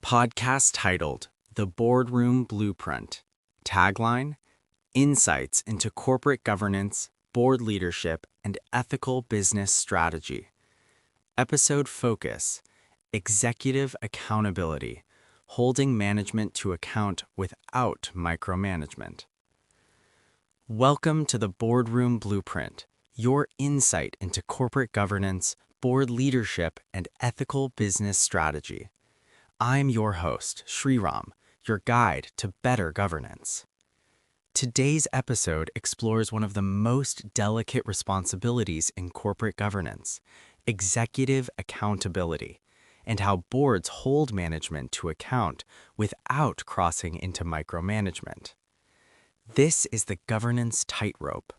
Podcast titled The Boardroom Blueprint. Tagline: Insights into Corporate Governance, Board Leadership, and Ethical Business Strategy. Episode focus: Executive Accountability, Holding Management to Account Without Micromanagement. Welcome to the Boardroom Blueprint, your insight into corporate governance, board leadership, and ethical business strategy. I'm your host, Sriram, your guide to better governance. Today's episode explores one of the most delicate responsibilities in corporate governance, executive accountability, and how boards hold management to account without crossing into micromanagement. This is the governance tightrope.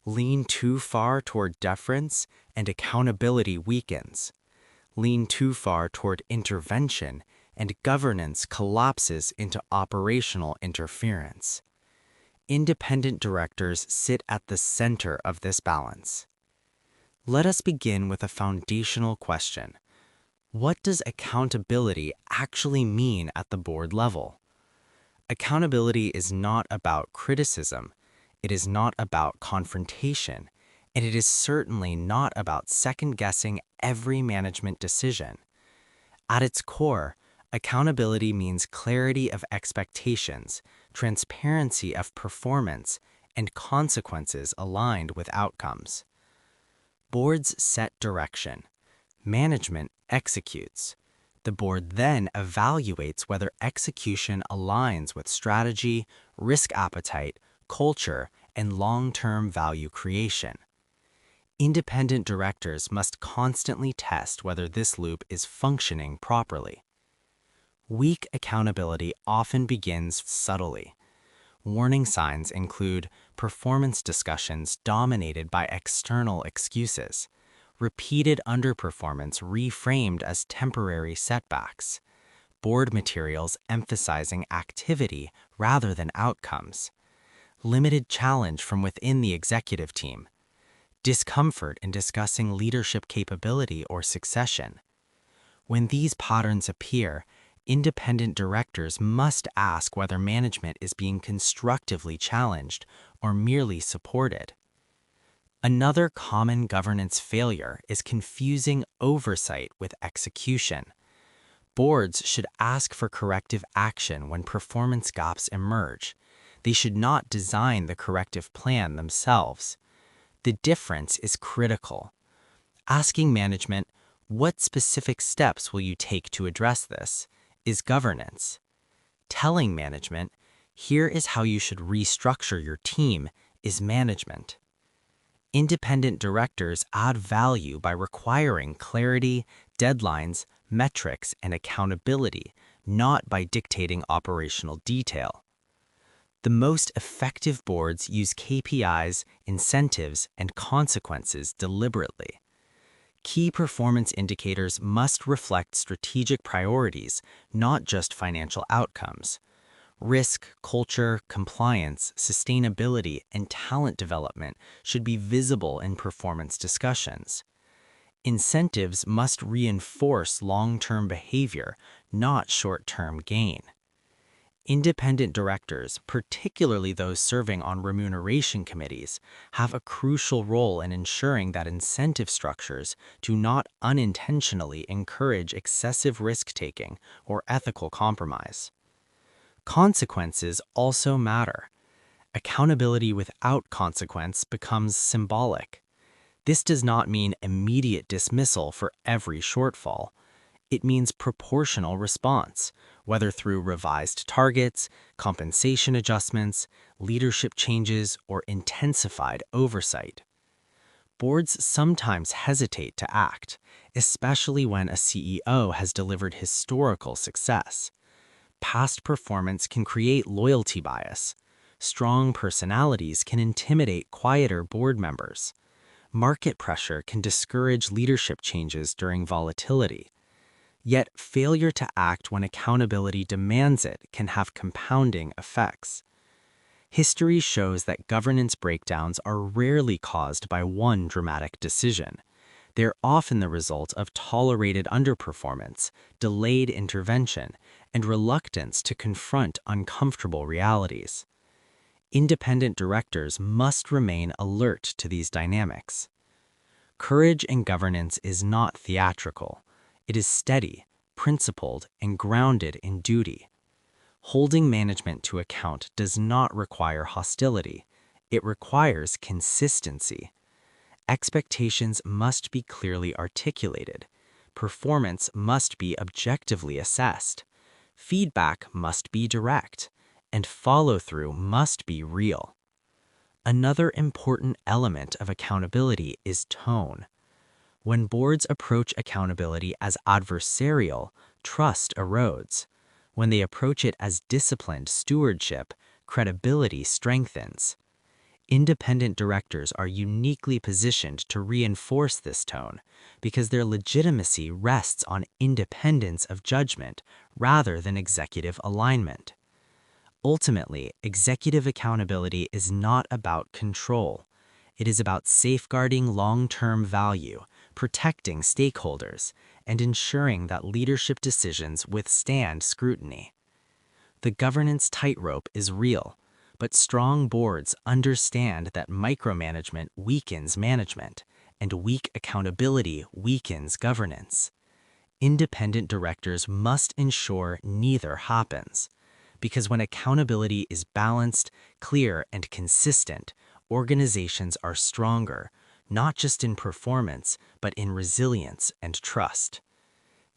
Lean too far toward deference and accountability weakens. Lean too far toward intervention and governance collapses into operational interference. Independent directors sit at the center of this balance. Let us begin with a foundational question. What does accountability actually mean at the board level? Accountability is not about criticism, it is not about confrontation, and it is certainly not about second-guessing every management decision. At its core, accountability means clarity of expectations, transparency of performance, and consequences aligned with outcomes. Boards set direction. Management executes. The board then evaluates whether execution aligns with strategy, risk appetite, culture, and long-term value creation. Independent directors must constantly test whether this loop is functioning properly. Weak accountability often begins subtly. Warning signs include performance discussions dominated by external excuses, repeated underperformance reframed as temporary setbacks, board materials emphasizing activity rather than outcomes, limited challenge from within the executive team, discomfort in discussing leadership capability or succession. When these patterns appear, independent directors must ask whether management is being constructively challenged or merely supported. Another common governance failure is confusing oversight with execution. Boards should ask for corrective action when performance gaps emerge. They should not design the corrective plan themselves. The difference is critical. Asking management, "What specific steps will you take to address this?" is governance. Telling management, "Here is how you should restructure your team," is management. Independent directors add value by requiring clarity, deadlines, metrics, and accountability, not by dictating operational detail. The most effective boards use KPIs, incentives, and consequences deliberately. Key performance indicators must reflect strategic priorities, not just financial outcomes. Risk, culture, compliance, sustainability, and talent development should be visible in performance discussions. Incentives must reinforce long-term behavior, not short-term gain. Independent directors, particularly those serving on remuneration committees, have a crucial role in ensuring that incentive structures do not unintentionally encourage excessive risk-taking or ethical compromise. Consequences also matter. Accountability without consequence becomes symbolic. This does not mean immediate dismissal for every shortfall. It means proportional response, whether through revised targets, compensation adjustments, leadership changes, or intensified oversight. Boards sometimes hesitate to act, especially when a CEO has delivered historical success. Past performance can create loyalty bias. Strong personalities can intimidate quieter board members. Market pressure can discourage leadership changes during volatility. Yet, failure to act when accountability demands it can have compounding effects. History shows that governance breakdowns are rarely caused by one dramatic decision. They're often the result of tolerated underperformance, delayed intervention, and reluctance to confront uncomfortable realities. Independent directors must remain alert to these dynamics. Courage in governance is not theatrical. It is steady, principled, and grounded in duty. Holding management to account does not require hostility. It requires consistency. Expectations must be clearly articulated. Performance must be objectively assessed. Feedback must be direct, and follow-through must be real. Another important element of accountability is tone. When boards approach accountability as adversarial, trust erodes. When they approach it as disciplined stewardship, credibility strengthens. Independent directors are uniquely positioned to reinforce this tone because their legitimacy rests on independence of judgment rather than executive alignment. Ultimately, executive accountability is not about control. It is about safeguarding long-term value, protecting stakeholders, and ensuring that leadership decisions withstand scrutiny. The governance tightrope is real, but strong boards understand that micromanagement weakens management, and weak accountability weakens governance. Independent directors must ensure neither happens, because when accountability is balanced, clear, and consistent, organizations are stronger, not just in performance, but in resilience and trust.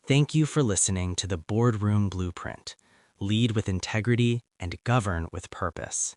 Thank you for listening to the Boardroom Blueprint. Lead with integrity and govern with purpose.